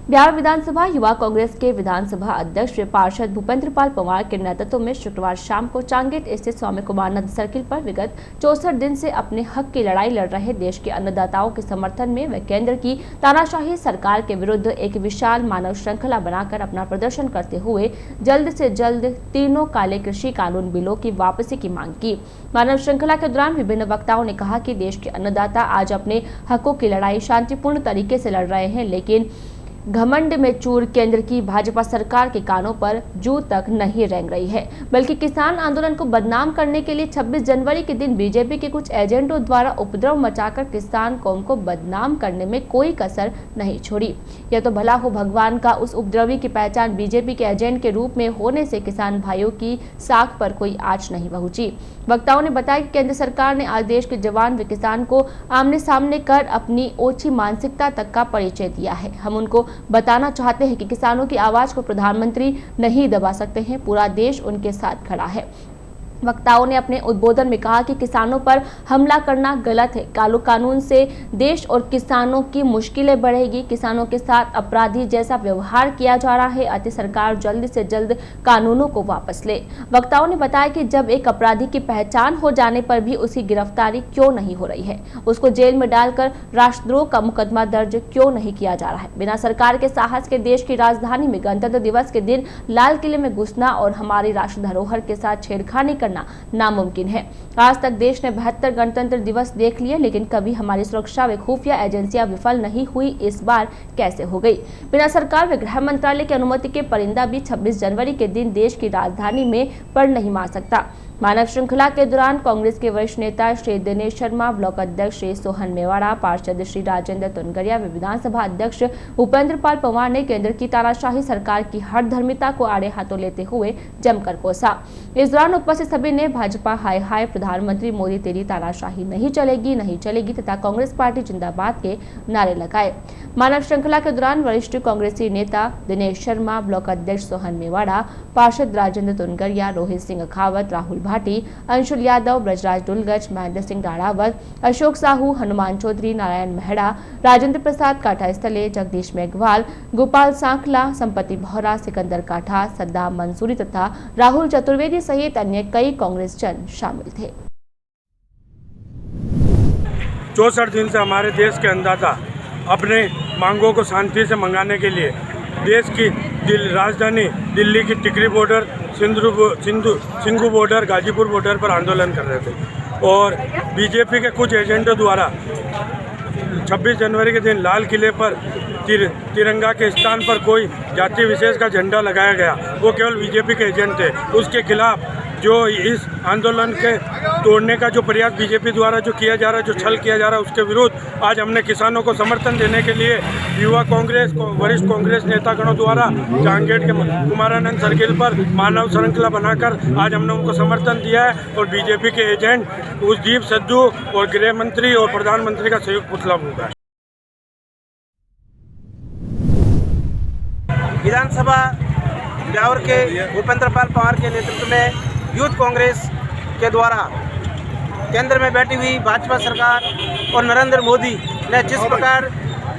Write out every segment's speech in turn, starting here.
बिहार विधानसभा युवा कांग्रेस के विधानसभा अध्यक्ष पार्षद भूपेंद्र पाल पंवार के नेतृत्व में शुक्रवार शाम को चांगेट स्थित स्वामी कुमार नदी सर्किल पर विगत 64 दिन से अपने हक की लड़ाई लड़ रहे देश के अन्नदाताओं के समर्थन में व केंद्र की तानाशाही सरकार के विरुद्ध एक विशाल मानव श्रृंखला बनाकर अपना प्रदर्शन करते हुए जल्द से जल्द तीनों काले कृषि कानून बिलों की वापसी की मांग की। मानव श्रृंखला के दौरान विभिन्न वक्ताओं ने कहा कि देश के अन्नदाता आज अपने हकों की लड़ाई शांतिपूर्ण तरीके से लड़ रहे हैं, लेकिन घमंड में चूर केंद्र की भाजपा सरकार के कानों पर जू तक नहीं रेंग रही है, बल्कि किसान आंदोलन को बदनाम करने के लिए 26 जनवरी के दिन बीजेपी के कुछ एजेंटों द्वारा उपद्रव मचाकर किसान कौम को बदनाम करने में कोई कसर नहीं छोड़ी। यह तो भला हो भगवान का उस उपद्रवी की पहचान बीजेपी के एजेंट के रूप में होने से किसान भाइयों की साख पर कोई आंच नहीं पहुंची। वक्ताओं ने बताया कि केंद्र सरकार ने आज देश के जवान व किसान को आमने सामने कर अपनी ओछी मानसिकता तक का परिचय दिया है। हम उनको बताना चाहते हैं कि किसानों की आवाज को प्रधानमंत्री नहीं दबा सकते हैं, पूरा देश उनके साथ खड़ा है। वक्ताओं ने अपने उद्बोधन में कहा कि किसानों पर हमला करना गलत है। कालू कानून से देश और किसानों की मुश्किलें बढ़ेगी। किसानों के साथ अपराधी जैसा व्यवहार किया जा रहा है, अतः सरकार जल्द से जल्द कानूनों को वापस ले। वक्ताओं ने बताया कि जब एक अपराधी की पहचान हो जाने पर भी उसकी गिरफ्तारी क्यों नहीं हो रही है, उसको जेल में डालकर राष्ट्रद्रोह का मुकदमा दर्ज क्यों नहीं किया जा रहा है। बिना सरकार के साहस के देश की राजधानी में गणतंत्र दिवस के दिन लाल किले में घुसना और हमारी राष्ट्र धरोहर के साथ छेड़खानी करना नामुमकिन है। आज तक देश ने 72 गणतंत्र दिवस देख लिए, लेकिन कभी हमारी सुरक्षा व खुफिया एजेंसियां विफल नहीं हुई। इस बार कैसे हो गई? बिना सरकार व गृह मंत्रालय की अनुमति के परिंदा भी 26 जनवरी के दिन देश की राजधानी में पर नहीं मार सकता। मानव श्रृंखला के दौरान कांग्रेस के वरिष्ठ नेता श्री दिनेश शर्मा, ब्लॉक अध्यक्ष श्री सोहन मेवाड़ा, पार्षद श्री राजेंद्र तुनगरिया व विधानसभा अध्यक्ष भूपेंद्र पाल पंवार ने केंद्र की तानाशाही सरकार की हर धर्मिता को आड़े हाथों लेते हुए जमकर कोसा। इस दौरान उपस्थित सभी ने भाजपा हाय हाय, प्रधानमंत्री मोदी तेरी तानाशाही नहीं चलेगी नहीं चलेगी तथा कांग्रेस पार्टी जिंदाबाद के नारे लगाए। मानव श्रृंखला के दौरान वरिष्ठ कांग्रेसी नेता दिनेश शर्मा, ब्लॉक अध्यक्ष सोहन मेवाड़ा, पार्षद राजेंद्र तुनगरिया, रोहित सिंह अखावत, राहुल भाटी, अंशुल यादव, ब्रजराज डुलगच, महेंद्र सिंह राणावत, अशोक साहू, हनुमान चौधरी, नारायण मेहड़ा, राजेंद्र प्रसाद काठा स्थले, जगदीश मेघवाल, गोपाल सांखला, संपत्ति बोहरा, सिकंदर काठा, सद्दाम मंसूरी तथा राहुल चतुर्वेदी सहित अन्य कई कांग्रेस जन शामिल थे। 64 दिन से हमारे देश के अन्नदाता अपने मांगों को शांति से मंगाने के लिए देश की राजधानी दिल्ली की Tikri border, Singhu border, Ghazipur border पर आंदोलन कर रहे थे और बीजेपी के कुछ एजेंटों द्वारा 26 जनवरी के दिन लाल किले पर तिरंगा के स्थान पर कोई जाति विशेष का झंडा लगाया गया, वो केवल बीजेपी के एजेंट थे। उसके खिलाफ जो इस आंदोलन के तोड़ने का जो प्रयास बीजेपी द्वारा जो किया जा रहा है, जो छल किया जा रहा है, उसके विरुद्ध आज हमने किसानों को समर्थन देने के लिए युवा कांग्रेस वरिष्ठ कांग्रेस नेतागणों द्वारा चांगेट के कुमारानंद सर्किल पर मानव श्रृंखला बनाकर आज हमने उनको समर्थन दिया है और बीजेपी के एजेंट उदीप सिद्धू और गृह मंत्री और प्रधानमंत्री का संयुक्त पुतला फूंका है। विधानसभा ब्यावर के भूपेंद्र पाल पंवार के नेतृत्व में यूथ कांग्रेस के द्वारा केंद्र में बैठी हुई भाजपा सरकार और नरेंद्र मोदी ने जिस प्रकार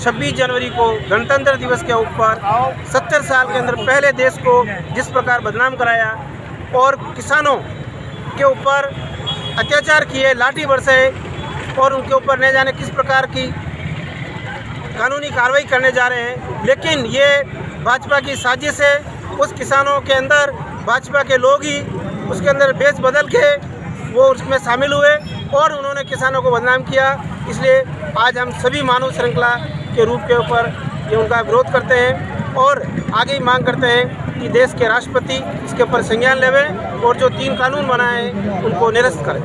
26 जनवरी को गणतंत्र दिवस के ऊपर 70 साल के अंदर पहले देश को जिस प्रकार बदनाम कराया और किसानों के ऊपर अत्याचार किए, लाठी बरसे और उनके ऊपर न जाने किस प्रकार की कानूनी कार्रवाई करने जा रहे हैं, लेकिन ये भाजपा की साजिश है। उस किसानों के अंदर भाजपा के लोग ही उसके अंदर बेच बदल के वो उसमें शामिल हुए और उन्होंने किसानों को बदनाम किया। इसलिए आज हम सभी मानव श्रृंखला के रूप के ऊपर ये उनका विरोध करते हैं और आगे ही मांग करते हैं कि देश के राष्ट्रपति इसके ऊपर संज्ञान लेवें और जो 3 कानून बनाए हैं उनको निरस्त करें।